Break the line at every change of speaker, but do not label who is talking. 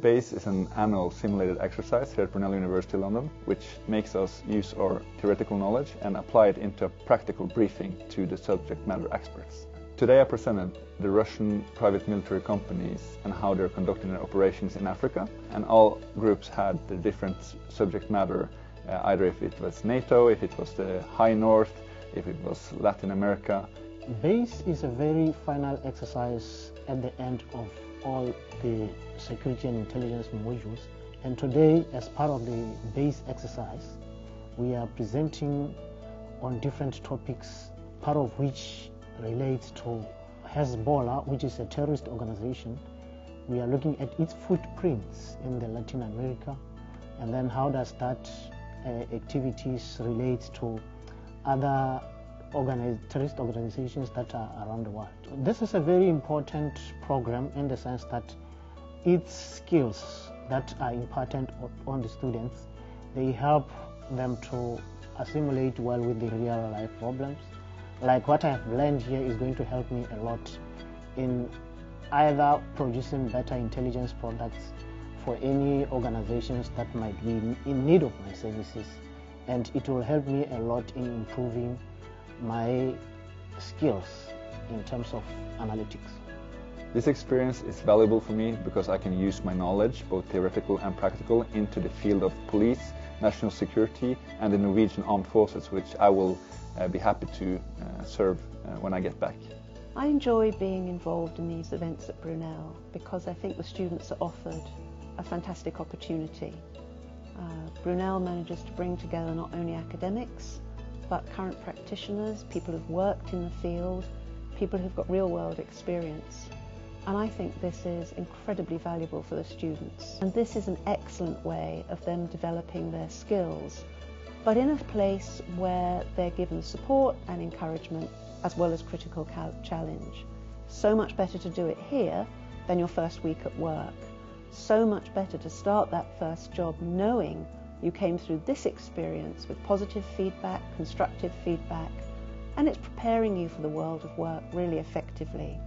BASE is an annual simulated exercise here at Brunel University London, which makes us use our theoretical knowledge and apply it into a practical briefing to the subject matter experts. Today I presented the Russian private military companies and how they're conducting their operations in Africa, and all groups had the different subject matter, either if it was NATO, if it was the High North, if it was Latin America.
BASE is a very final exercise at the end of all the security and intelligence modules, and today, as part of the BASE exercise, we are presenting on different topics, part of which relates to Hezbollah, which is a terrorist organization. We are looking at its footprints in the Latin America, and then how does that activities relate to other terrorist organizations that are around the world. This is a very important program in the sense that its skills that are imparted on the students, they help them to assimilate well with the real life problems. Like what I have learned here is going to help me a lot in either producing better intelligence products for any organizations that might be in need of my services, and it will help me a lot in improving my skills in terms of analytics.
This experience is valuable for me because I can use my knowledge, both theoretical and practical, into the field of police, national security and the Norwegian Armed Forces, which I will be happy to serve when I get back.
I enjoy being involved in these events at Brunel because I think the students are offered a fantastic opportunity. Brunel manages to bring together not only academics but current practitioners, people who've worked in the field, people who've got real-world experience. And I think this is incredibly valuable for the students. And this is an excellent way of them developing their skills, but in a place where they're given support and encouragement as well as critical challenge. So much better to do it here than your first week at work. So much better to start that first job knowing you came through this experience with positive feedback, constructive feedback, and it's preparing you for the world of work really effectively.